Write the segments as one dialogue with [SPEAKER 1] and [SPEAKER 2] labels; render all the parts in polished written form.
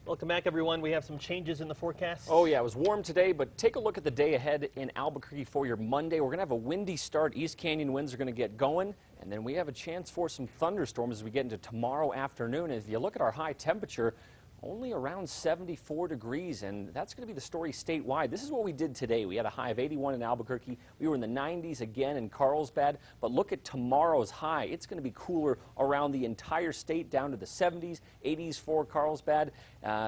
[SPEAKER 1] Welcome back, everyone. We have some changes in the forecast.
[SPEAKER 2] Oh, yeah, it was warm today, but take a look at the day ahead in Albuquerque for your Monday. We're going to have a windy start. East Canyon winds are going to get going, and then we have a chance for some thunderstorms as we get into tomorrow afternoon. And if you look at our high temperature, only around 74 degrees, and that's going to be the story statewide. This is what we did today. We had a high of 81 in Albuquerque. We were in the 90s again in Carlsbad, but look at tomorrow's high. It's going to be cooler around the entire state, down to the 70s, 80s for Carlsbad.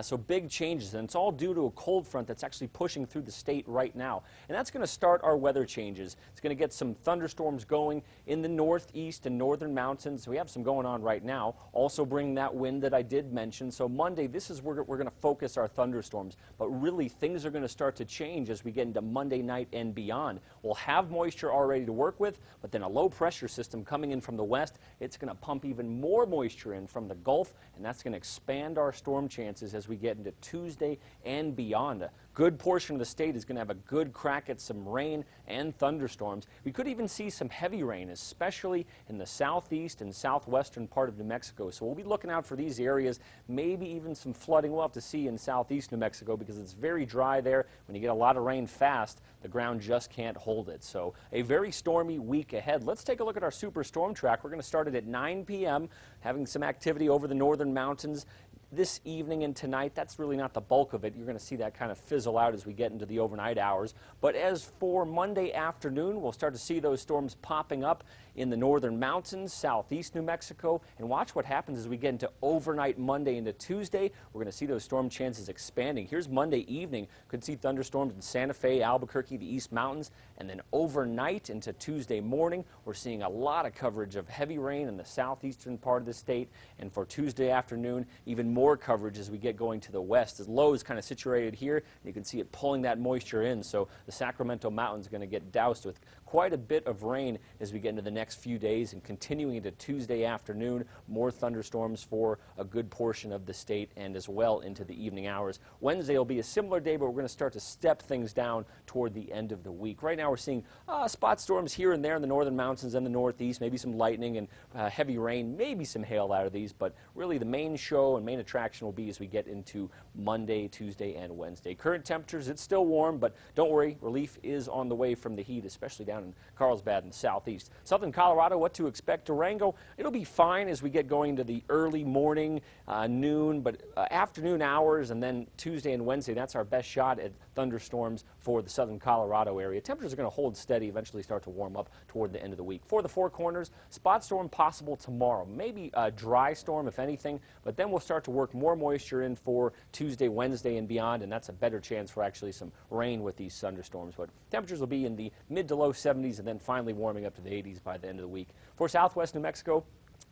[SPEAKER 2] So big changes, and it's all due to a cold front that's actually pushing through the state right now. And that's going to start our weather changes. It's going to get some thunderstorms going in the northeast and northern mountains. We have some going on right now, also bringing that wind that I did mention. So Monday, this is where we're going to focus our thunderstorms, but really things are going to start to change as we get into Monday night and beyond. We'll have moisture already to work with, but then a low pressure system coming in from the west, it's going to pump even more moisture in from the Gulf, and that's going to expand our storm chances as we get into Tuesday and beyond. A good portion of the state is going to have a good crack at some rain and thunderstorms. We could even see some heavy rain, especially in the southeast and southwestern part of New Mexico. So we'll be looking out for these areas, maybe even some flooding. We'll have to see in southeast New Mexico because it's very dry there. When you get a lot of rain fast, the ground just can't hold it. So a very stormy week ahead. Let's take a look at our super storm track. We're going to start it at 9 p.m., having some activity over the northern mountains this evening and tonight. That's really not the bulk of it. You're going to see that kind of fizzle out as we get into the overnight hours. But as for Monday afternoon, we'll start to see those storms popping up in the northern mountains, southeast New Mexico. And watch what happens as we get into overnight Monday into Tuesday. We're going to see those storm chances expanding. Here's Monday evening. Could see thunderstorms in Santa Fe, Albuquerque, the East Mountains. And then overnight into Tuesday morning, we're seeing a lot of coverage of heavy rain in the southeastern part of the state. And for Tuesday afternoon, even more coverage as we get going to the west. The low is kind of situated here, and you can see it pulling that moisture in, so the Sacramento Mountains are going to get doused with quite a bit of rain as we get into the next few days, and continuing into Tuesday afternoon, more thunderstorms for a good portion of the state and as well into the evening hours. Wednesday will be a similar day, but we're going to start to step things down toward the end of the week. Right now we're seeing spot storms here and there in the northern mountains and the northeast, maybe some lightning and heavy rain, maybe some hail out of these, but really the main show and main attraction will be as we get into Monday, Tuesday, and Wednesday. Current temperatures, it's still warm, but don't worry, relief is on the way from the heat, especially down in Carlsbad and the southeast. Southern Colorado, what to expect. Durango, it'll be fine as we get going to the early morning, noon, but afternoon hours, and then Tuesday and Wednesday, that's our best shot at thunderstorms for the southern Colorado area. Temperatures are going to hold steady, eventually start to warm up toward the end of the week. For the Four Corners, spot storm possible tomorrow. Maybe a dry storm, if anything, but then we'll start to work more moisture in for Tuesday, Wednesday, and beyond, and that's a better chance for actually some rain with these thunderstorms. But temperatures will be in the mid to low 70s and then finally warming up to the 80s by the end of the week. For southwest New Mexico,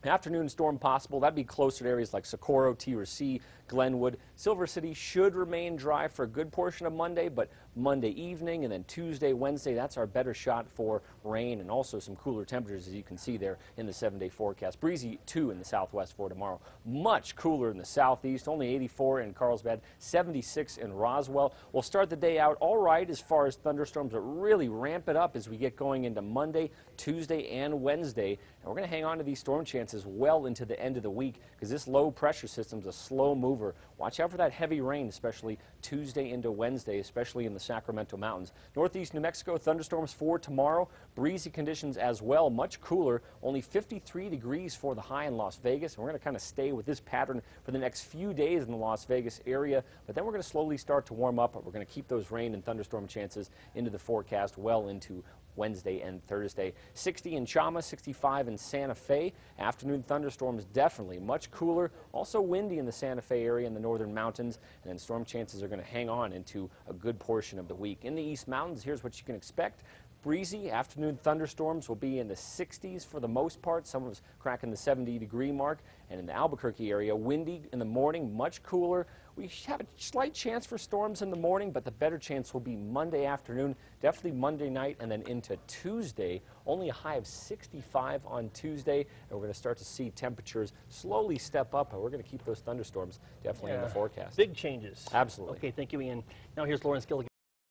[SPEAKER 2] afternoon storm possible. That'd be closer to areas like Socorro, T-C, Glenwood. Silver City should remain dry for a good portion of Monday, but Monday evening and then Tuesday, Wednesday, that's our better shot for rain and also some cooler temperatures, as you can see there in the 7-day forecast. Breezy, too, in the southwest for tomorrow. Much cooler in the southeast, only 84 in Carlsbad, 76 in Roswell. We'll start the day out all right as far as thunderstorms, but really ramp it up as we get going into Monday, Tuesday, and Wednesday. And we're going to hang on to these storm chances well into the end of the week because this low pressure system is a slow mover. Watch out for that heavy rain, especially Tuesday into Wednesday, especially in the Sacramento Mountains. Northeast New Mexico, thunderstorms for tomorrow. Breezy conditions as well, much cooler. Only 53 degrees for the high in Las Vegas. And we're going to kind of stay with this pattern for the next few days in the Las Vegas area. But then we're going to slowly start to warm up. But we're going to keep those rain and thunderstorm chances into the forecast well into Wednesday and Thursday. 60 in Chama, 65 in Santa Fe. Afternoon thunderstorms definitely much cooler. Also windy in the Santa Fe area in the northern mountains. And then storm chances are going to hang on into a good portion of the week. In the East Mountains, here's what you can expect. Breezy, afternoon thunderstorms will be in the 60s for the most part. Some of us cracking the 70-degree mark. And in the Albuquerque area, windy in the morning, much cooler. We have a slight chance for storms in the morning, but the better chance will be Monday afternoon, definitely Monday night, and then into Tuesday. Only a high of 65 on Tuesday, and we're going to start to see temperatures slowly step up, and we're going to keep those thunderstorms definitely in the forecast.
[SPEAKER 1] Big changes.
[SPEAKER 2] Absolutely.
[SPEAKER 1] Okay, thank you, Ian. Now here's Lauren Skilligan.